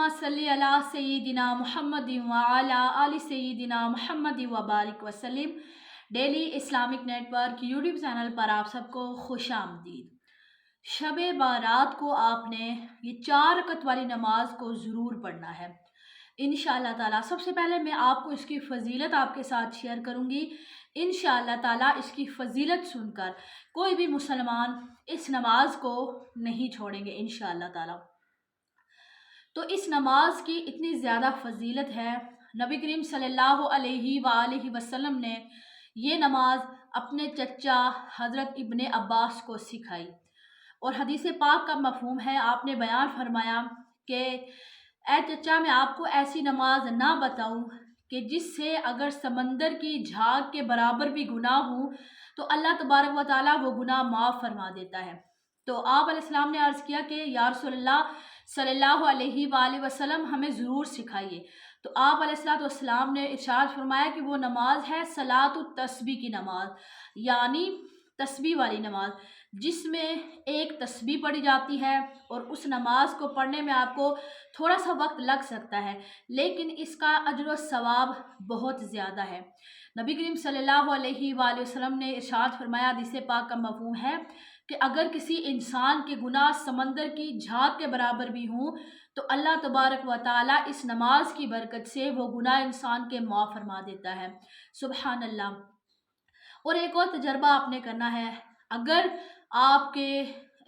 अल्लाहुम्मा सल्ली अला सय्यिदिना मुहम्मद व अला आलि सय्यिदिना मुहम्मद व बारिक वसल्लम। Daily Islamic network YouTube channel पर आप सबको खुशामदीद। शब बारात को आपने ये 4 रकत वाली नमाज को ज़रूर पढ़ना है इंशाअल्लाह ताला। सबसे पहले मैं आपको इसकी फ़जीलत आपके साथ शेयर करूँगी। इंशाअल्लाह ताला इसकी फ़जीलत सुनकर कोई भी मुसलमान इस नमाज को नहीं छोड़ेंगे इंशाअल्लाह ताला। तो इस नमाज की इतनी ज़्यादा फ़जीलत है, नबी करीम सल्लल्लाहु अलैहि वसल्लम ने ये नमाज अपने चचा हज़रत इब्ने अब्बास को सिखाई और हदीस पाक का मफ़हूम है, आपने बयान फरमाया कि ऐ चचा, मैं आपको ऐसी नमाज ना बताऊं कि जिससे अगर समंदर की झाग के बराबर भी गुनाह हो तो अल्लाह तबारक व तआला वो गुनाह माफ़ फरमा देता है। तो आप अलैहिस्सलाम ने अर्ज़ किया कि या रसूलल्लाह सल्लल्लाहु अलैहि वसल्लम हमें ज़रूर सिखाइए। तो आप अलैहिस्सलाम ने इरशाद फरमाया कि वो नमाज है सलातुत तस्बीह की नमाज, यानी तस्बीह वाली नमाज, जिसमें एक तस्बीह पढ़ी जाती है और उस नमाज को पढ़ने में आपको थोड़ा सा वक्त लग सकता है, लेकिन इसका अजर व सवाब बहुत ज़्यादा है। नबी करीम सल्लल्लाहु अलैहि वसल्लम ने इरशाद फरमाया, हदीस पाक का मफ़हूम है कि अगर किसी इंसान के गुनाह समंदर की झाग के बराबर भी हों तो अल्लाह तबारक व तआला इस नमाज की बरकत से वो गुनाह इंसान के माफ़ फरमा देता है। सुबहान अल्लाह। और एक और तजर्बा आपने करना है, अगर आपके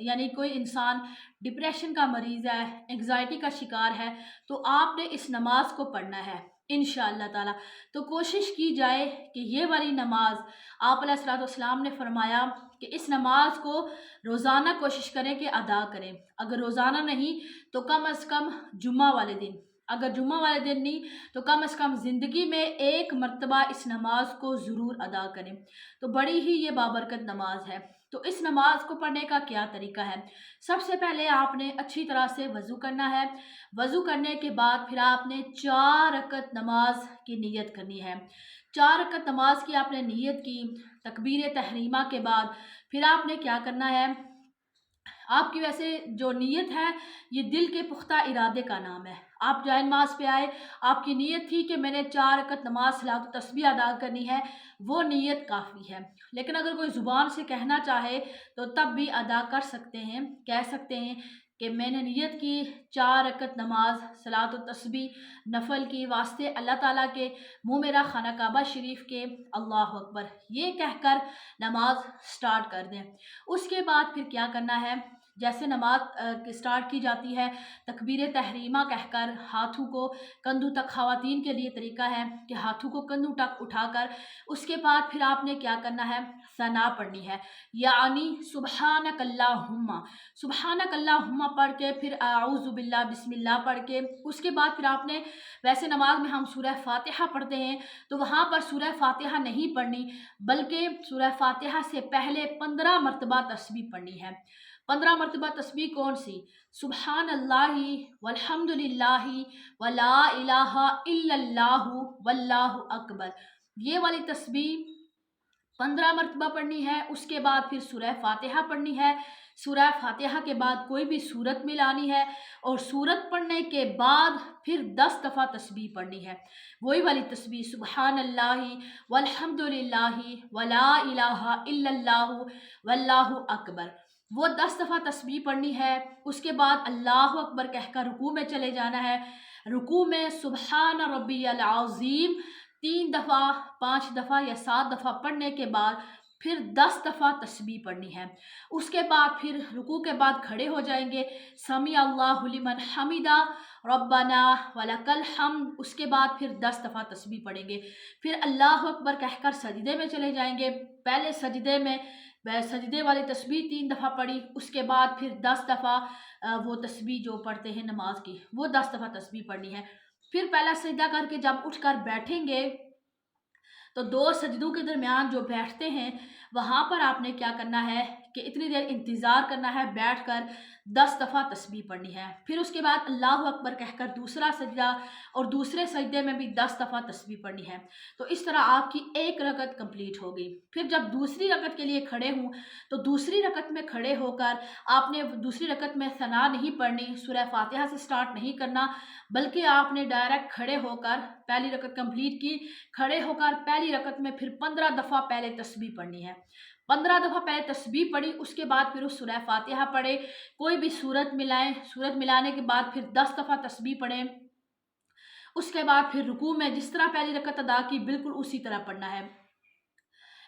यानी कोई इंसान डिप्रेशन का मरीज़ है, एंग्जाइटी का शिकार है, तो आपने इस नमाज को पढ़ना है इंशाअल्लाह ताला। तो कोशिश की जाए कि ये वाली नमाज, आप अलैहिस्सलाम ने फरमाया कि इस नमाज को रोज़ाना कोशिश करें कि अदा करें। अगर रोज़ाना नहीं तो कम अज़ कम जुम्मा वाले दिन, अगर जुम्मा वाले दिन नहीं तो कम से कम ज़िंदगी में एक मर्तबा इस नमाज को ज़रूर अदा करें। तो बड़ी ही ये बाबरकत नमाज है। तो इस नमाज को पढ़ने का क्या तरीका है? सबसे पहले आपने अच्छी तरह से वज़ू करना है। वज़ू करने के बाद फिर आपने 4 रकत नमाज की नीयत करनी है। 4 रकत नमाज की आपने नीयत की, तकबीर तहरीमा के बाद फिर आपने क्या करना है, आपकी वैसे जो नीयत है ये दिल के पुख्ता इरादे का नाम है। आप जाए नमाज पे आए, आपकी नीयत थी कि मैंने 4 रकत नमाज सलात तस्बीह अदा करनी है, वो नीयत काफ़ी है। लेकिन अगर कोई ज़ुबान से कहना चाहे तो तब भी अदा कर सकते हैं, कह सकते हैं कि मैंने नीयत की 4 रकत नमाज सलात तस्बीह नफल की वास्ते अल्लाह ताला के मुँह मेरा खाना काबा शरीफ के, अल्लाह अकबर ये कहकर नमाज स्टार्ट कर दें। उसके बाद फिर क्या करना है, जैसे नमाज स्टार्ट की जाती है तकबीर तहरीमा कहकर हाथों को कंधों तक, ख़वातीन के लिए तरीका है कि हाथों को कंधों तक उठाकर, उसके बाद फिर आपने क्या करना है, सना पढ़नी है, यानी सुबहानक अल्लाहुम्मा, सुबहानक अल्लाहुम्मा पढ़ के फिर आऊज़ु बिल्लाह बिस्मिल्लाह पढ़ के, उसके बाद फिर आपने, वैसे नमाज में हम सूरह फातिहा पढ़ते हैं तो वहाँ पर सूरह फातिहा नहीं पढ़नी, बल्कि सूरह फातिहा से पहले 15 मरतबा तस्बीह पढ़नी है। 15 मरतबा तस्बीह कौन सी? सुबहान अल्लाहि वल्हम्दुलिल्लाहि वला इलाहा इल्लल्लाहु वल्लाहु अकबर, ये वाली तस्बीह 15 मरतबा पढ़नी है। उसके बाद फिर सूरह फातिहा पढ़नी है। सूरह फातिहा के बाद कोई भी सूरत मिलानी है और सूरत पढ़ने के बाद फिर 10 दफ़ा तस्बीह पढ़नी है, वही वाली तस्बीह सुबहान अल्लाहि वल्हम्दुलिल्लाहि वला इलाहा इल्लल्लाहु वल्लाहु अकबर, वो 10 दफ़ा तस्बीह पढ़नी है। उसके बाद अल्लाहु अकबर कहकर रुकू में चले जाना है। रुकू में सुबहान रब्बियल अज़ीम 3 दफ़ा, 5 दफ़ा या 7 दफ़ा पढ़ने के बाद फिर 10 दफ़ा तस्बीह पढ़नी है। उसके बाद फिर रुकू के बाद खड़े हो जाएंगे, समी अल्लाहु लिमन हमिदा रब्बना वलकल हम्द, उसके बाद फिर 10 दफ़ा तस्बीह पढ़ेंगे। फिर अल्लाहु अकबर कहकर सजदे में चले जाएंगे। पहले सजदे में सजदे वाली तस्बीह 3 दफ़ा पढ़ी, उसके बाद फिर 10 दफ़ा वो तस्बीह जो पढ़ते हैं नमाज की, वो 10 दफ़ा तस्बीह पढ़नी है। फिर पहला सजदा करके जब उठकर बैठेंगे तो 2 सजदों के दरमियान जो बैठते हैं वहाँ पर आपने क्या करना है کہ اتنी देर इंतज़ार करना है, बैठ कर 10 दफ़ा तस्बीह पढ़नी है। फिर उसके बाद अल्लाहु अकबर कहकर दूसरा सजदा और दूसरे सजदे में भी 10 दफ़ा तस्बीह पढ़नी है। तो इस तरह आपकी एक रकत कंप्लीट हो गई। फिर जब दूसरी रकत के लिए खड़े हों तो दूसरी रकत में खड़े होकर आपने दूसरी रकत में सना नहीं पढ़नी, सूरह फातिहा से स्टार्ट नहीं करना, बल्कि आपने डायरेक्ट खड़े होकर पहली रकत कंप्लीट की, खड़े होकर पहली रकत में फिर 15 दफ़ा पहले तस्बीह पढ़नी है। 15 दफ़ा पहले तस्बीह पढ़ी, उसके बाद फिर उस सूरह फातिहा पढ़े, कोई भी सूरत मिलाएं, सूरत मिलाने के बाद फिर 10 दफ़ा तस्बीह पढ़ें। उसके बाद फिर रुकू में जिस तरह पहली रकत अदा की बिल्कुल उसी तरह पढ़ना है।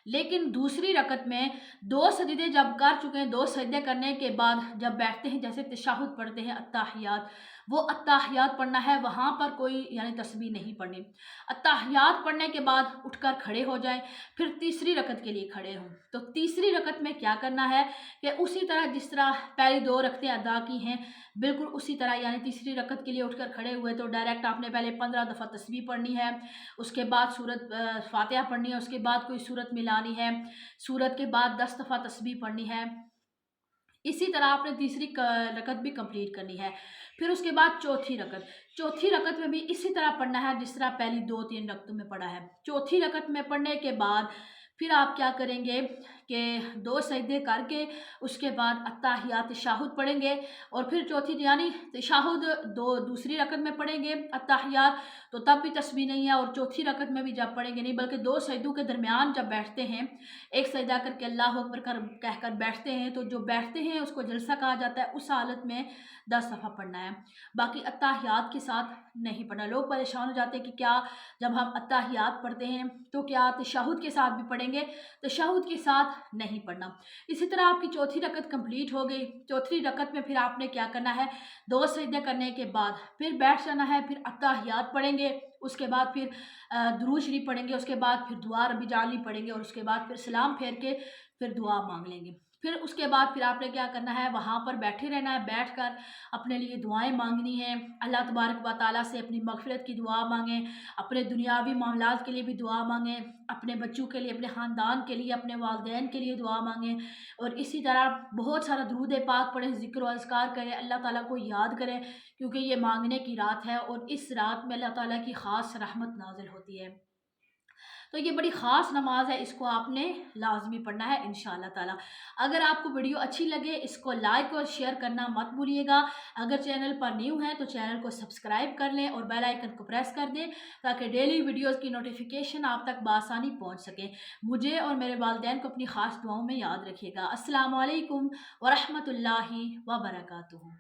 लेकिन दूसरी रकत में 2 सजदे जब कर चुके हैं, 2 सजदे करने के बाद जब बैठते हैं, जैसे तशहुद पढ़ते हैं अत्ताहियात, वो अत्ताहियात पढ़ना है, वहाँ पर कोई यानी तस्बीह नहीं पढ़नी। अत्ताहियात पढ़ने के बाद उठकर खड़े हो जाएं, फिर तीसरी रकत के लिए खड़े हों। तो तीसरी रकत में क्या करना है कि उसी तरह जिस तरह पहली 2 रकतें अदा की हैं बिल्कुल उसी तरह, यानी तीसरी रकत के लिए उठकर खड़े हुए तो डायरेक्ट आपने पहले 15 दफ़ा तस्बीह पढ़नी है, उसके बाद सूरत फातिहा पढ़नी है, उसके बाद कोई सूरत मिलानी है, सूरत के बाद 10 दफ़ा तस्बीह पढ़नी है। इसी तरह आपने तीसरी रकत भी कंप्लीट करनी है। फिर उसके बाद चौथी रकत में भी इसी तरह पढ़ना है जिस तरह पहली 2-3 रकतों में पढ़ा है। चौथी रकत में पढ़ने के बाद फिर आप क्या करेंगे कि 2 सजदे करके उसके बाद अत्ताहियात तशहुद पढ़ेंगे और फिर चौथी यानी तशहुद दूसरी रकत में पढ़ेंगे अत्ताहियात, तो तब भी तस्बीह नहीं है, और चौथी रकत में भी जब पढ़ेंगे नहीं बल्कि 2 सजदों के दरमियान जब बैठते हैं, एक सजदा करके अल्लाहु अकबर कहकर बैठते हैं, तो जो बैठते हैं उसको जलसा कहा जाता है, उस हालत में 10 दफ़ा पढ़ना है। बाकी अत्ताहियात के साथ नहीं पढ़ना। लोग परेशान हो जाते हैं कि क्या जब हम अत्ताहियात पढ़ते हैं तो क्या तशहुद के साथ भी पढ़ेंगे? तशहुद के साथ नहीं पढ़ना। इसी तरह आपकी चौथी रकत कंप्लीट हो गई। चौथी रकत में फिर आपने क्या करना है, 2 सजदे करने के बाद फिर बैठ जाना है, फिर अत्ताहियात पढ़ेंगे, उसके बाद फिर दुरूद शरीफ पढ़ेंगे, उसके बाद फिर दुआ रब्बी जाली पढ़ेंगे और उसके बाद फिर सलाम फेर के फिर दुआ मांग लेंगे। फिर उसके बाद फिर आपने क्या करना है, वहाँ पर बैठे रहना है, बैठकर अपने लिए दुआएं मांगनी है, अल्लाह तबारक व तआला से अपनी मग़फ़िरत की दुआ मांगें, अपने दुनियावी मामलात के लिए भी दुआ मांगें, अपने बच्चों के लिए, अपने ख़ानदान के लिए, अपने वालिदैन के लिए दुआ मांगें, और इसी तरह बहुत सारा दुरूद पाक पढ़ें, ज़िक्र व अज़कार करें, अल्लाह ताला को याद करें, क्योंकि ये मांगने की रात है और इस रात में अल्लाह ताला की ख़ास रहमत नाज़िल होती है। तो ये बड़ी ख़ास नमाज है, इसको आपने लाजमी पढ़ना है इंशाअल्लाह ताला। अगर आपको वीडियो अच्छी लगे इसको लाइक और शेयर करना मत भूलिएगा। अगर चैनल पर न्यू हैं तो चैनल को सब्सक्राइब कर लें और बेल आइकन को प्रेस कर दें ताकि डेली वीडियोस की नोटिफिकेशन आप तक बआसानी पहुंच सके। मुझे और मेरे वालिदैन को अपनी ख़ास दुआओं में याद रखिएगा। अस्सलामु अलैकुम व रहमतुल्लाहि व बरकातुहू।